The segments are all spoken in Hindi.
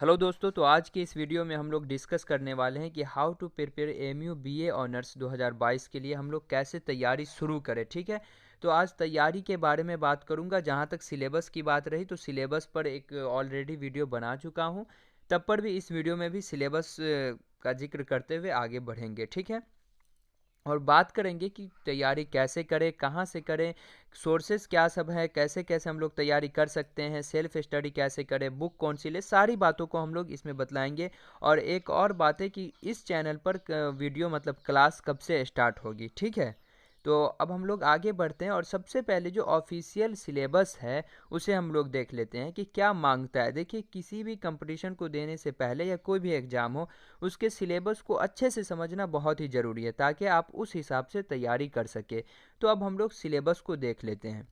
हेलो दोस्तों, तो आज के इस वीडियो में हम लोग डिस्कस करने वाले हैं कि how to prepare AMU BA honours 2022 के लिए हम लोग कैसे तैयारी शुरू करें। ठीक है, तो आज तैयारी के बारे में बात करूंगा। जहां तक सिलेबस की बात रही तो सिलेबस पर एक ऑलरेडी वीडियो बना चुका हूं, तब पर भी इस वीडियो में भी सिलेबस का जिक्र करते हुए आगे बढ़ेंगे। ठीक है, और बात करेंगे कि तैयारी कैसे करें, कहाँ से करें, सोर्सेज क्या सब है, कैसे कैसे हम लोग तैयारी कर सकते हैं, सेल्फ स्टडी कैसे करें, बुक कौन सी ले, सारी बातों को हम लोग इसमें बतलाएंगे। और एक और बात है कि इस चैनल पर वीडियो मतलब क्लास कब से स्टार्ट होगी। ठीक है, तो अब हम लोग आगे बढ़ते हैं और सबसे पहले जो ऑफिशियल सिलेबस है उसे हम लोग देख लेते हैं कि क्या मांगता है। देखिए, किसी भी कंपटीशन को देने से पहले या कोई भी एग्ज़ाम हो, उसके सिलेबस को अच्छे से समझना बहुत ही ज़रूरी है ताकि आप उस हिसाब से तैयारी कर सके। तो अब हम लोग सिलेबस को देख लेते हैं।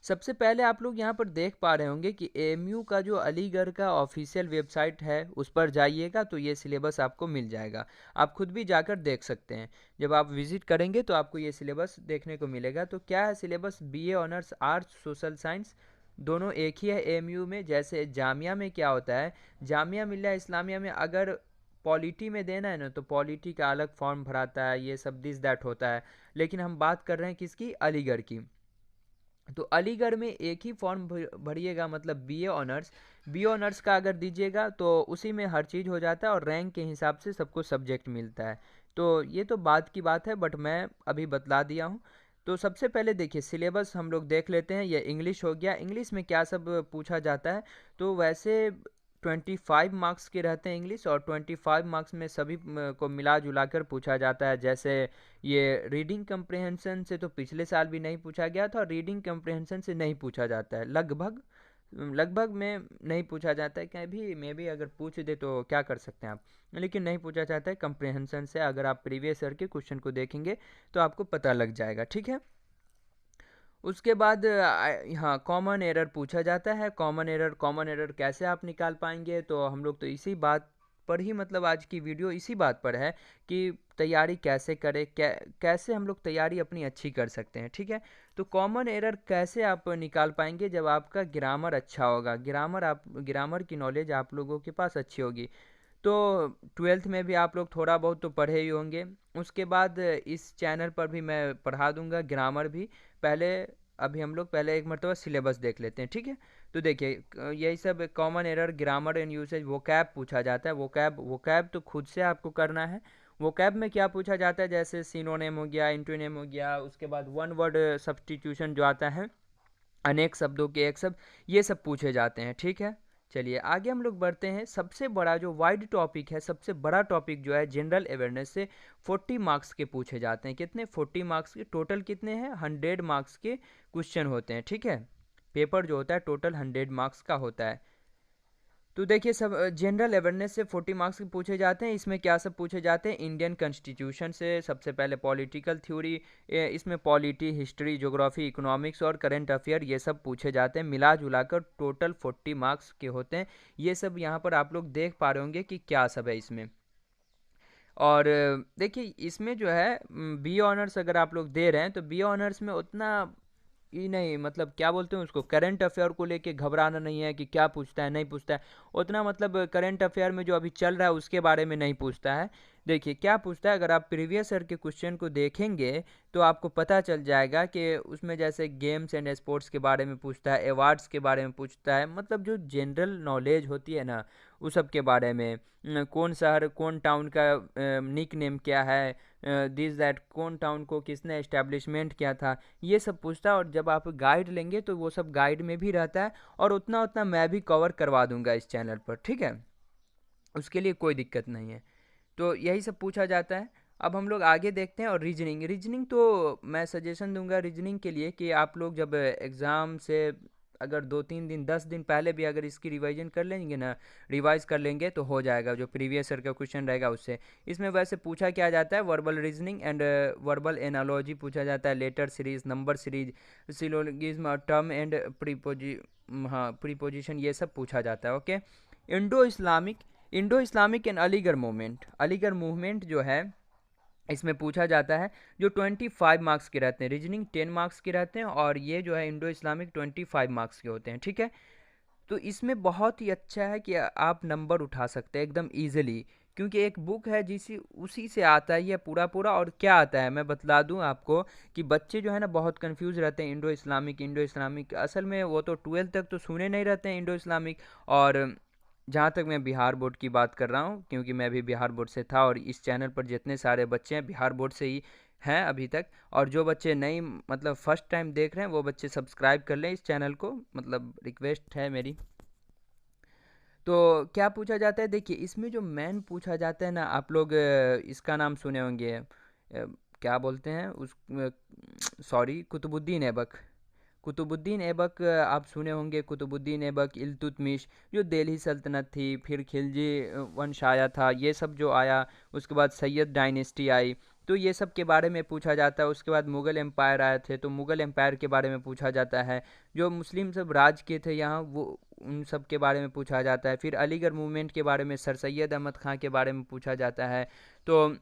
सबसे पहले आप लोग यहाँ पर देख पा रहे होंगे कि एएमयू का जो अलीगढ़ का ऑफिशियल वेबसाइट है उस पर जाइएगा तो ये सिलेबस आपको मिल जाएगा। आप खुद भी जाकर देख सकते हैं। जब आप विजिट करेंगे तो आपको ये सिलेबस देखने को मिलेगा। तो क्या है syllabus? BA honours arts social science दोनों एक ही है एएमयू में। जैसे जामिया में क्या होता है, जामिया मिल्लिया इस्लामिया में अगर पॉलिटी में देना है ना तो पॉलिटी का अलग फॉर्म भराता है, ये सब दिस दैट होता है। लेकिन हम बात कर रहे हैं किसकी? अलीगढ़ की। तो अलीगढ़ में एक ही फॉर्म भरिएगा, मतलब बी ऑनर्स का अगर दीजिएगा तो उसी में हर चीज़ हो जाता है और रैंक के हिसाब से सबको सब्जेक्ट मिलता है। तो ये तो बात की बात है, बट मैं अभी बतला दिया हूँ। तो सबसे पहले देखिए सिलेबस हम लोग देख लेते हैं। ये इंग्लिश हो गया। इंग्लिश में क्या सब पूछा जाता है? तो वैसे 25 मार्क्स के रहते हैं इंग्लिश, और 25 मार्क्स में सभी को मिला जुला कर पूछा जाता है। जैसे ये रीडिंग कंप्रेहेंशन से तो पिछले साल भी नहीं पूछा गया था, और रीडिंग कंप्रेहेंशन से नहीं पूछा जाता है। लगभग लगभग में नहीं पूछा जाता है। कहीं भी भी अगर पूछ दे तो क्या कर सकते हैं आप, लेकिन नहीं पूछा जाता है कंप्रेहेंशन से। अगर आप प्रीवियस ईयर के क्वेश्चन को देखेंगे तो आपको पता लग जाएगा। ठीक है, उसके बाद हाँ, कॉमन एरर पूछा जाता है। कॉमन एरर कैसे आप निकाल पाएंगे? तो हम लोग तो इसी बात पर ही, मतलब आज की वीडियो इसी बात पर है कि तैयारी कैसे करें, कैसे हम लोग तैयारी अपनी अच्छी कर सकते हैं। ठीक है, तो कॉमन एरर कैसे आप निकाल पाएंगे? जब आपका ग्रामर अच्छा होगा, ग्रामर की नॉलेज आप लोगों के पास अच्छी होगी। तो ट्वेल्थ में भी आप लोग थोड़ा बहुत तो पढ़े ही होंगे। उसके बाद इस चैनल पर भी मैं पढ़ा दूंगा ग्रामर भी। पहले अभी हम लोग पहले एक मरतबा सिलेबस देख लेते हैं। ठीक है, तो देखिए यही सब common error, grammar and usage, vocab पूछा जाता है। वोकैब तो खुद से आपको करना है। वोकैब में क्या पूछा जाता है? जैसे सिनोनिम हो गया, इंटोनिम हो गया, उसके बाद वन वर्ड सब्स्टिट्यूशन जो आता है, अनेक शब्दों के एक शब्द, ये सब पूछे जाते हैं। ठीक है, चलिए आगे हम लोग बढ़ते हैं। सबसे बड़ा जो वाइड टॉपिक है, सबसे बड़ा टॉपिक जो है जनरल अवेयरनेस से 40 मार्क्स के पूछे जाते हैं। कितने? 40 मार्क्स के। टोटल कितने हैं? 100 मार्क्स के क्वेश्चन होते हैं। ठीक है, पेपर जो होता है टोटल 100 मार्क्स का होता है। तो देखिए, सब जनरल अवेयरनेस से 40 मार्क्स पूछे जाते हैं। इसमें क्या सब पूछे जाते हैं? इंडियन कॉन्स्टिट्यूशन से सबसे पहले पॉलिटिकल थ्योरी, इसमें पॉलिटी, हिस्ट्री, ज्योग्राफी, इकोनॉमिक्स और करंट अफेयर, ये सब पूछे जाते हैं। मिला जुला कर टोटल 40 मार्क्स के होते हैं। ये सब यहाँ पर आप लोग देख पा रहे होंगे कि क्या सब है इसमें। और देखिए इसमें जो है बी ऑनर्स अगर आप लोग दे रहे हैं तो बी ऑनर्स में उतना ही नहीं, मतलब क्या बोलते हैं उसको, करंट अफेयर को लेके घबराना नहीं है कि क्या पूछता है नहीं पूछता है उतना। मतलब करंट अफेयर में जो अभी चल रहा है उसके बारे में नहीं पूछता है। देखिए क्या पूछता है, अगर आप प्रीवियस ईयर के क्वेश्चन को देखेंगे तो आपको पता चल जाएगा कि उसमें जैसे गेम्स एंड स्पोर्ट्स के बारे में पूछता है, अवार्ड्स के बारे में पूछता है, मतलब जो जनरल नॉलेज होती है ना उस सब के बारे में। कौन शहर, कौन टाउन का निक नेम क्या है, दिस दैट, कौन टाउन को किसने एस्टेब्लिशमेंट किया था, ये सब पूछता है। और जब आप गाइड लेंगे तो वो सब गाइड में भी रहता है, और उतना उतना मैं भी कवर करवा दूंगा इस चैनल पर। ठीक है, उसके लिए कोई दिक्कत नहीं है। तो यही सब पूछा जाता है। अब हम लोग आगे देखते हैं। और रीजनिंग, तो मैं सजेशन दूंगा रीजनिंग के लिए कि आप लोग जब एग्ज़ाम से अगर 2-3 दिन 10 दिन पहले भी अगर इसकी रिवीजन कर लेंगे ना, रिवाइज कर लेंगे तो हो जाएगा। जो प्रीवियस ईयर का क्वेश्चन रहेगा उससे। इसमें वैसे पूछा क्या जाता है? Verbal reasoning and verbal analogy पूछा जाता है, letter series, number series, syllogism, term and प्रीपोजि हाँ प्रीपोजिशन, ये सब पूछा जाता है। Okay, Indo Islamic and Aligarh movement जो है इसमें पूछा जाता है। जो 25 मार्क्स के रहते हैं, रीजनिंग 10 मार्क्स के रहते हैं, और ये जो है इंडो इस्लामिक 25 मार्क्स के होते हैं। ठीक है, तो इसमें बहुत ही अच्छा है कि आप नंबर उठा सकते हैं एकदम ईजिली, क्योंकि एक बुक है जिसी उसी से आता ही है पूरा पूरा। और क्या आता है मैं बतला दूं आपको कि बच्चे जो है ना बहुत कंफ्यूज रहते हैं, इंडो इस्लामिक असल में वो तो 12th तक तो सुने नहीं रहते हैं इंडो इस्लामिक। और जहाँ तक मैं बिहार बोर्ड की बात कर रहा हूँ, क्योंकि मैं भी बिहार बोर्ड से था और इस चैनल पर जितने सारे बच्चे हैं बिहार बोर्ड से ही हैं अभी तक। और जो बच्चे नहीं मतलब फर्स्ट टाइम देख रहे हैं वो बच्चे सब्सक्राइब कर लें इस चैनल को, मतलब रिक्वेस्ट है मेरी। तो क्या पूछा जाता है, देखिए इसमें जो मैन पूछा जाता है ना, आप लोग इसका नाम सुने होंगे, क्या बोलते हैं उस, सॉरी, कुतुबुद्दीन ऐबक। कुतुबुद्दीन ऐबक आप सुने होंगे, कुतुबुद्दीन ऐबक, इल्तुतमिश, जो दिल्ली सल्तनत थी, फिर खिलजी वंश आया था, ये सब जो आया, उसके बाद सैयद डायनेस्टी आई, तो ये सब के बारे में पूछा जाता है। उसके बाद मुग़ल एम्पायर आए थे, तो मुग़ल एम्पायर के बारे में पूछा जाता है। जो मुस्लिम सब राज के थे यहाँ, वो उन सब के बारे में पूछा जाता है। फिर अलीगढ़ मूवमेंट के बारे में, सर सैयद अहमद ख़ां के बारे में पूछा जाता है। तो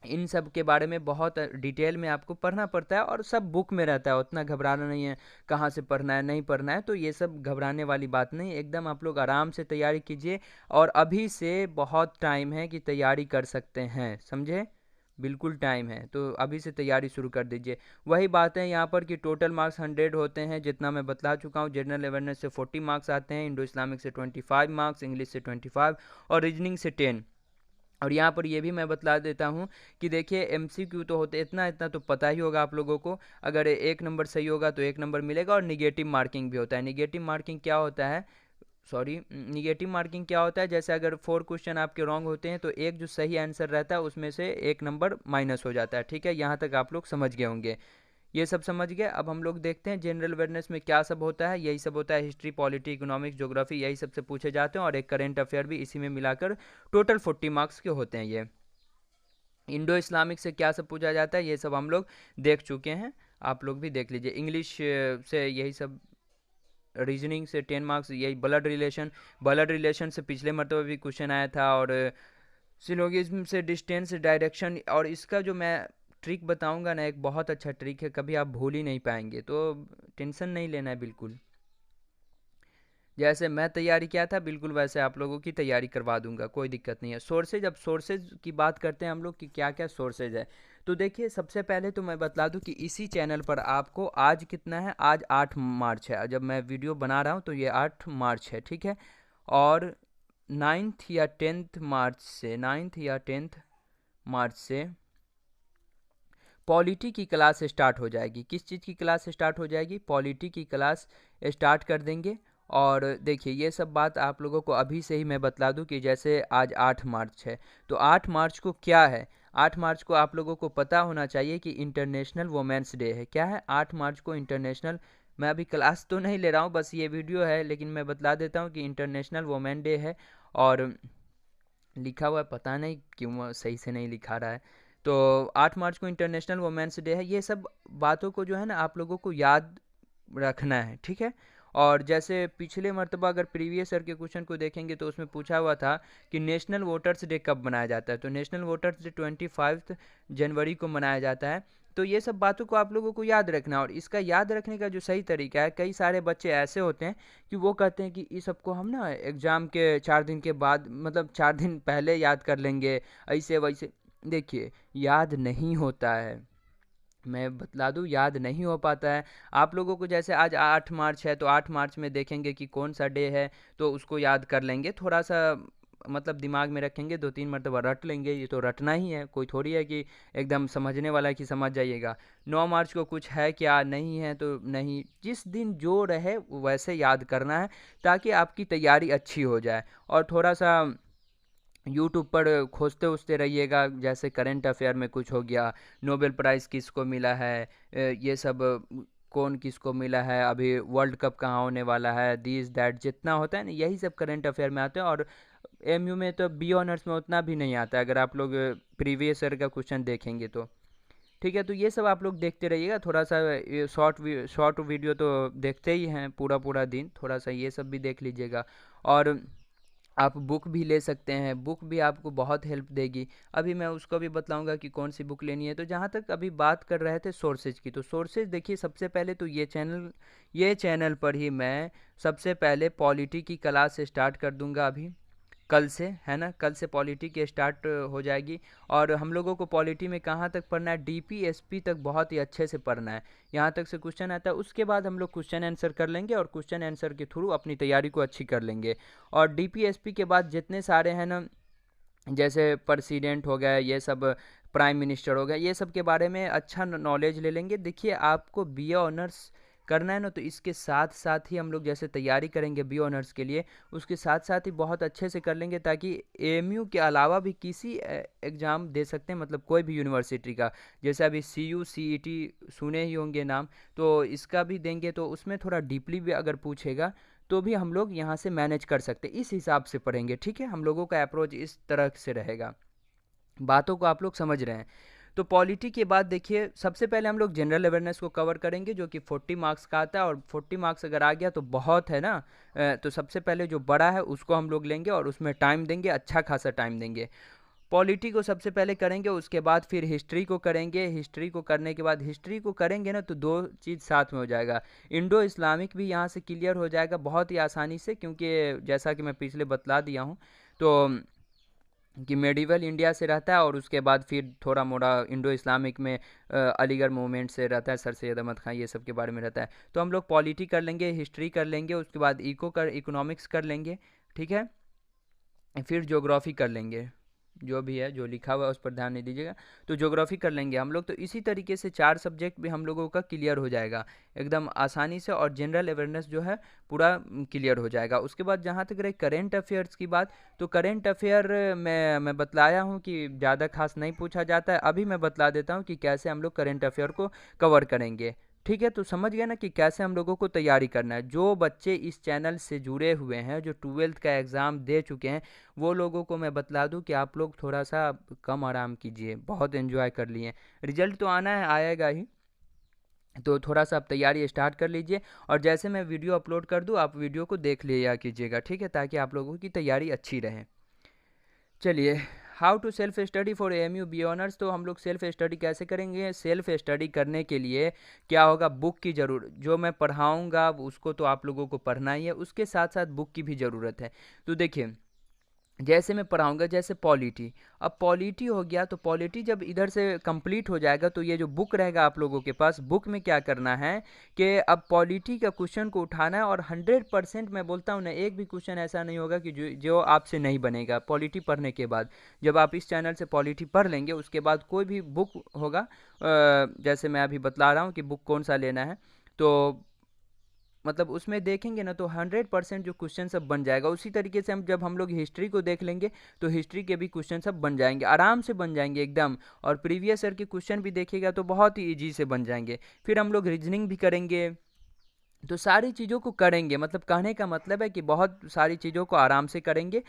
इन सब के बारे में बहुत डिटेल में आपको पढ़ना पड़ता है, और सब बुक में रहता है, उतना घबराना नहीं है कहाँ से पढ़ना है नहीं पढ़ना है, तो ये सब घबराने वाली बात नहीं, एकदम आप लोग आराम से तैयारी कीजिए। और अभी से बहुत टाइम है कि तैयारी कर सकते हैं, समझे, बिल्कुल टाइम है, तो अभी से तैयारी शुरू कर दीजिए। वही बात है यहाँ पर कि टोटल मार्क्स 100 होते हैं, जितना मैं बतला चुका हूँ। जनरल अवेयरनेस से 40 मार्क्स आते हैं, इंडो इस्लामिक से 25 मार्क्स, इंग्लिश से 25 और रीजनिंग से 10। और यहाँ पर ये भी मैं बतला देता हूँ कि देखिए एमसीक्यू तो होते, इतना इतना तो पता ही होगा आप लोगों को, अगर एक नंबर सही होगा तो एक नंबर मिलेगा। और निगेटिव मार्किंग भी होता है। निगेटिव मार्किंग क्या होता है, सॉरी, निगेटिव मार्किंग क्या होता है, जैसे अगर 4 क्वेश्चन आपके रॉन्ग होते हैं तो एक जो सही आंसर रहता है उसमें से एक नंबर माइनस हो जाता है। ठीक है, यहाँ तक आप लोग समझ गए होंगे, ये सब समझ गए। अब हम लोग देखते हैं जनरल अवेयरनेस में क्या सब होता है। यही सब होता है, हिस्ट्री, पॉलिटी, इकोनॉमिक्स, ज्योग्राफी, यही सब से पूछे जाते हैं, और एक करंट अफेयर भी इसी में मिलाकर टोटल 40 मार्क्स के होते हैं ये। इंडो इस्लामिक से क्या सब पूछा जाता है ये सब हम लोग देख चुके हैं, आप लोग भी देख लीजिए। इंग्लिश से यही सब, रीजनिंग से 10 मार्क्स, यही ब्लड रिलेशन से पिछले मरतबा भी क्वेश्चन आया था। और सिलोगिज्म से डिस्टेंस डायरेक्शन, और इसका जो मैं ट्रिक बताऊंगा ना, एक बहुत अच्छा ट्रिक है, कभी आप भूल ही नहीं पाएंगे, तो टेंशन नहीं लेना है बिल्कुल। जैसे मैं तैयारी किया था बिल्कुल वैसे आप लोगों की तैयारी करवा दूंगा, कोई दिक्कत नहीं है। सोर्सेज, अब सोर्सेज की बात करते हैं हम लोग कि क्या क्या सोर्सेज है। तो देखिए सबसे पहले तो मैं बता दूं कि इसी चैनल पर आपको आज कितना है, आज 8 मार्च है, जब मैं वीडियो बना रहा हूं तो ये 8 मार्च है, ठीक है। और 9th या 10th मार्च से पॉलिटी की क्लास स्टार्ट हो जाएगी। किस चीज़ की क्लास स्टार्ट हो जाएगी, पॉलिटी की क्लास स्टार्ट कर देंगे। और देखिए ये सब बात आप लोगों को अभी से ही मैं बतला दूं कि जैसे आज 8 मार्च है, तो 8 मार्च को क्या है, 8 मार्च को आप लोगों को पता होना चाहिए कि इंटरनेशनल वुमेंस डे है। क्या है 8 मार्च को इंटरनेशनल, मैं अभी क्लास तो नहीं ले रहा हूँ, बस ये वीडियो है, लेकिन मैं बतला देता हूँ कि इंटरनेशनल वुमेन डे है। और लिखा हुआ है, पता नहीं क्यों सही से नहीं लिखा रहा है। तो 8 मार्च को इंटरनेशनल वुमेन्स डे है। ये सब बातों को जो है ना आप लोगों को याद रखना है, ठीक है। और जैसे पिछले मर्तबा अगर प्रीवियस ईयर के क्वेश्चन को देखेंगे तो उसमें पूछा हुआ था कि नेशनल वोटर्स डे कब मनाया जाता है, तो नेशनल वोटर्स डे 25 जनवरी को मनाया जाता है। तो ये सब बातों को आप लोगों को याद रखना है। और इसका याद रखने का जो सही तरीका है, कई सारे बच्चे ऐसे होते हैं कि वो कहते हैं कि इस सबको हम ना एग्ज़ाम के 4 दिन के बाद, मतलब 4 दिन पहले याद कर लेंगे, ऐसे वैसे। देखिए याद नहीं होता है, मैं बतला दूं, याद नहीं हो पाता है आप लोगों को। जैसे आज 8 मार्च है, तो 8 मार्च में देखेंगे कि कौन सा डे है, तो उसको याद कर लेंगे थोड़ा सा, मतलब दिमाग में रखेंगे, 2-3 मरतबा रट लेंगे, ये तो रटना ही है, कोई थोड़ी है कि एकदम समझने वाला है कि समझ जाइएगा। 9 मार्च को कुछ है क्या, नहीं है तो नहीं, जिस दिन जो रहे वैसे याद करना है, ताकि आपकी तैयारी अच्छी हो जाए। और थोड़ा सा यूट्यूब पर खोजते उजते रहिएगा, जैसे करंट अफेयर में कुछ हो गया, नोबेल प्राइज़ किसको मिला है, ये सब कौन किसको मिला है, अभी वर्ल्ड कप कहाँ होने वाला है, दिस दैट जितना होता है ना, यही सब करंट अफेयर में आते हैं। और एमयू में तो बी ऑनर्स में उतना भी नहीं आता है, अगर आप लोग प्रीवियस ईयर का क्वेश्चन देखेंगे तो। ठीक है, तो ये सब आप लोग देखते रहिएगा, थोड़ा सा ये शॉर्ट वीडियो तो देखते ही हैं पूरा पूरा दिन, थोड़ा सा ये सब भी देख लीजिएगा। और आप बुक भी ले सकते हैं, बुक भी आपको बहुत हेल्प देगी। अभी मैं उसको भी बतलाऊँगा कि कौन सी बुक लेनी है। तो जहाँ तक अभी बात कर रहे थे सोर्सेज की, तो सोर्सेज देखिए सबसे पहले तो ये चैनल पर ही मैं सबसे पहले पॉलिटी की क्लास स्टार्ट कर दूंगा अभी कल से, है ना। कल से पॉलिटी की स्टार्ट हो जाएगी। और हम लोगों को पॉलिटी में कहाँ तक पढ़ना है, डीपीएसपी तक बहुत ही अच्छे से पढ़ना है। यहाँ तक से क्वेश्चन आता है, उसके बाद हम लोग क्वेश्चन आंसर कर लेंगे और क्वेश्चन आंसर के थ्रू अपनी तैयारी को अच्छी कर लेंगे। और डीपीएसपी के बाद जितने सारे हैं ना, जैसे प्रेसिडेंट हो गया, ये सब प्राइम मिनिस्टर हो गया, ये सब के बारे में अच्छा नॉलेज ले लेंगे। देखिए आपको बीए ऑनर्स करना है ना, तो इसके साथ साथ ही हम लोग जैसे तैयारी करेंगे बीए ऑनर्स के लिए, उसके साथ साथ ही बहुत अच्छे से कर लेंगे, ताकि एएमयू के अलावा भी किसी एग्ज़ाम दे सकते हैं, मतलब कोई भी यूनिवर्सिटी का। जैसे अभी सीयू सीईटी सुने ही होंगे नाम, तो इसका भी देंगे, तो उसमें थोड़ा डीपली भी अगर पूछेगा तो भी हम लोग यहाँ से मैनेज कर सकते हैं। इस हिसाब से पढ़ेंगे, ठीक है। हम लोगों का अप्रोच इस तरह से रहेगा। बातों को आप लोग समझ रहे हैं। तो पॉलिटी के बाद देखिए सबसे पहले हम लोग जनरल अवेयरनेस को कवर करेंगे, जो कि 40 मार्क्स का आता है। और 40 मार्क्स अगर आ गया तो बहुत है ना। तो सबसे पहले जो बड़ा है उसको हम लोग लेंगे और उसमें टाइम देंगे, अच्छा खासा टाइम देंगे। पॉलिटी को सबसे पहले करेंगे, उसके बाद फिर हिस्ट्री को करेंगे। हिस्ट्री को करने के बाद हिस्ट्री को करेंगे ना, तो दो चीज़ साथ में हो जाएगा। इंडो इस्लामिक भी यहाँ से क्लियर हो जाएगा बहुत ही आसानी से, क्योंकि जैसा कि मैं पिछले बतला दिया हूँ, तो कि मेडिवल इंडिया से रहता है और उसके बाद फिर थोड़ा मोड़ा इंडो इस्लामिक में अलीगढ़ मूवमेंट से रहता है, सर सैयद अहमद खान, ये सब के बारे में रहता है। तो हम लोग पॉलिटी कर लेंगे, हिस्ट्री कर लेंगे, उसके बाद इकोनॉमिक्स कर लेंगे, ठीक है। फिर ज्योग्राफी कर लेंगे, जो भी है जो लिखा हुआ है उस पर ध्यान नहीं दीजिएगा। तो ज्योग्राफी कर लेंगे हम लोग। तो इसी तरीके से 4 सब्जेक्ट भी हम लोगों का क्लियर हो जाएगा एकदम आसानी से, और जनरल अवेयरनेस जो है पूरा क्लियर हो जाएगा। उसके बाद जहाँ तक रहे करेंट अफेयर्स की बात, तो करेंट अफेयर मैं बतलाया हूँ कि ज़्यादा खास नहीं पूछा जाता है। अभी मैं बतला देता हूँ कि कैसे हम लोग करेंट अफेयर को कवर करेंगे, ठीक है। तो समझ गए ना कि कैसे हम लोगों को तैयारी करना है। जो बच्चे इस चैनल से जुड़े हुए हैं, जो 12th का एग्ज़ाम दे चुके हैं, वो लोगों को मैं बतला दूं कि आप लोग थोड़ा सा कम आराम कीजिए, बहुत एंजॉय कर लिए। रिजल्ट तो आना है, आएगा ही, तो थोड़ा सा आप तैयारी स्टार्ट कर लीजिए। और जैसे मैं वीडियो अपलोड कर दूं, आप वीडियो को देख लिया कीजिएगा, ठीक है, ताकि आप लोगों की तैयारी अच्छी रहे। चलिए, how to self study for AMU B honours. तो हम लोग सेल्फ स्टडी कैसे करेंगे। सेल्फ स्टडी करने के लिए क्या होगा, बुक की ज़रूरत, जो मैं पढ़ाऊँगा उसको तो आप लोगों को पढ़ना ही है, उसके साथ साथ बुक की भी ज़रूरत है। तो देखिए जैसे मैं पढ़ाऊँगा, जैसे पॉलिटी, अब पॉलिटी हो गया, तो पॉलिटी जब इधर से कंप्लीट हो जाएगा, तो ये जो बुक रहेगा आप लोगों के पास, बुक में क्या करना है कि अब पॉलिटी का क्वेश्चन को उठाना है। और 100% मैं बोलता हूँ ना, एक भी क्वेश्चन ऐसा नहीं होगा कि जो जो आपसे नहीं बनेगा पॉलिटी पढ़ने के बाद। जब आप इस चैनल से पॉलिटी पढ़ लेंगे, उसके बाद कोई भी बुक होगा, जैसे मैं अभी बतला रहा हूँ कि बुक कौन सा लेना है, तो मतलब उसमें देखेंगे ना, तो 100% जो क्वेश्चन सब बन जाएगा। उसी तरीके से जब हम लोग हिस्ट्री को देख लेंगे, तो हिस्ट्री के भी क्वेश्चन सब बन जाएंगे, आराम से बन जाएंगे एकदम। और प्रीवियस ईयर के क्वेश्चन भी देखिएगा तो बहुत ही ईजी से बन जाएंगे। फिर हम लोग रीजनिंग भी करेंगे। तो सारी चीज़ों को करेंगे, मतलब कहने का मतलब है कि बहुत सारी चीज़ों को आराम से करेंगे।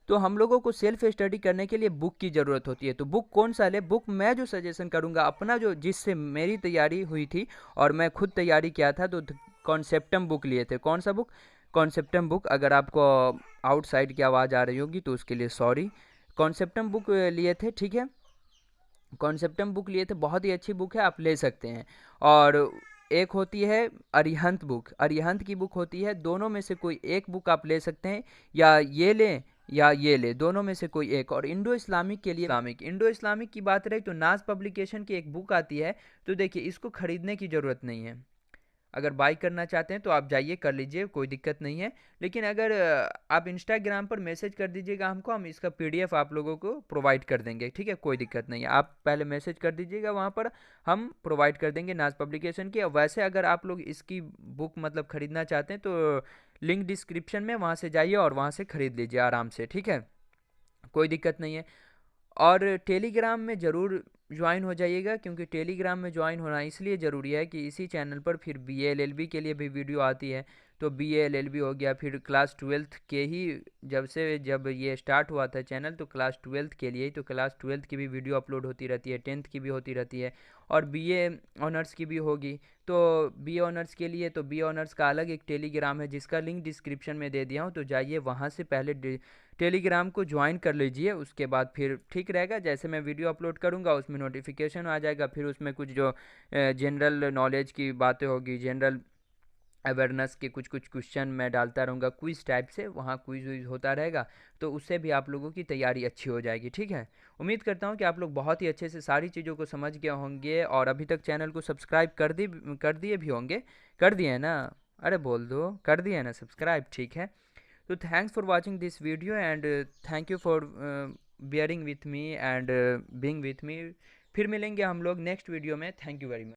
तो हम लोगों को सेल्फ स्टडी करने के लिए बुक की ज़रूरत होती है। तो बुक कौन सा ले, बुक मैं जो सजेशन करूँगा अपना, जो जिससे मेरी तैयारी हुई थी और मैं खुद तैयारी किया था, तो कॉन्सेप्टम बुक लिए थे। कौन सा बुक, कॉन्सेप्टम बुक। अगर आपको आउटसाइड की आवाज़ आ रही होगी तो उसके लिए सॉरी। कॉन्सेप्टम बुक लिए थे, ठीक है। कॉन्सेप्टम बुक लिए थे, बहुत ही अच्छी बुक है, आप ले सकते हैं। और एक होती है अरिहंत बुक, अरिहंत की बुक होती है। दोनों में से कोई एक बुक आप ले सकते हैं, या ये लें या ये ले, दोनों में से कोई एक। और इंडो इस्लामिक के लिए, इंडो इस्लामिक की बात रही तो नाज पब्लिकेशन की एक बुक आती है। तो देखिए इसको खरीदने की ज़रूरत नहीं है। अगर बाई करना चाहते हैं तो आप जाइए कर लीजिए, कोई दिक्कत नहीं है। लेकिन अगर आप इंस्टाग्राम पर मैसेज कर दीजिएगा हमको, हम इसका पीडीएफ आप लोगों को प्रोवाइड कर देंगे, ठीक है, कोई दिक्कत नहीं है। आप पहले मैसेज कर दीजिएगा, वहाँ पर हम प्रोवाइड कर देंगे नाज पब्लिकेशन की। वैसे अगर आप लोग इसकी बुक मतलब ख़रीदना चाहते हैं, तो लिंक डिस्क्रिप्शन में, वहाँ से जाइए और वहाँ से ख़रीद लीजिए आराम से, ठीक है, कोई दिक्कत नहीं है। और टेलीग्राम में ज़रूर ज्वाइन हो जाइएगा, क्योंकि टेलीग्राम में ज्वाइन होना इसलिए ज़रूरी है कि इसी चैनल पर फिर बीए एलएलबी के लिए भी वीडियो आती है। तो BA LLB हो गया। फिर क्लास 12th के ही जब ये स्टार्ट हुआ था चैनल, तो क्लास 12th के लिए ही, तो क्लास 12th की भी वीडियो अपलोड होती रहती है, 10th की भी होती रहती है, और BA ऑनर्स की भी होगी। तो BA ऑनर्स के लिए तो BA ऑनर्स का अलग एक टेलीग्राम है जिसका लिंक डिस्क्रिप्शन में दे दिया हूँ, तो जाइए वहाँ से पहले टेलीग्राम को ज्वाइन कर लीजिए। उसके बाद फिर ठीक रहेगा, जैसे मैं वीडियो अपलोड करूँगा उसमें नोटिफिकेशन आ जाएगा। फिर उसमें कुछ जो जनरल नॉलेज की बातें होगी, जनरल अवेयरनेस के कुछ कुछ क्वेश्चन मैं डालता रहूँगा क्विज़ टाइप से, वहाँ क्विज़ विज़ होता रहेगा, तो उससे भी आप लोगों की तैयारी अच्छी हो जाएगी। ठीक है, उम्मीद करता हूँ कि आप लोग बहुत ही अच्छे से सारी चीज़ों को समझ गए होंगे, और अभी तक चैनल को सब्सक्राइब कर दिए भी होंगे। कर दिए हैं ना? अरे बोल दो, कर दिए हैं ना सब्सक्राइब? ठीक है, तो thanks for watching this video, and thank you for bearing with me and being with me. फिर मिलेंगे हम लोग नेक्स्ट वीडियो में। Thank you very much.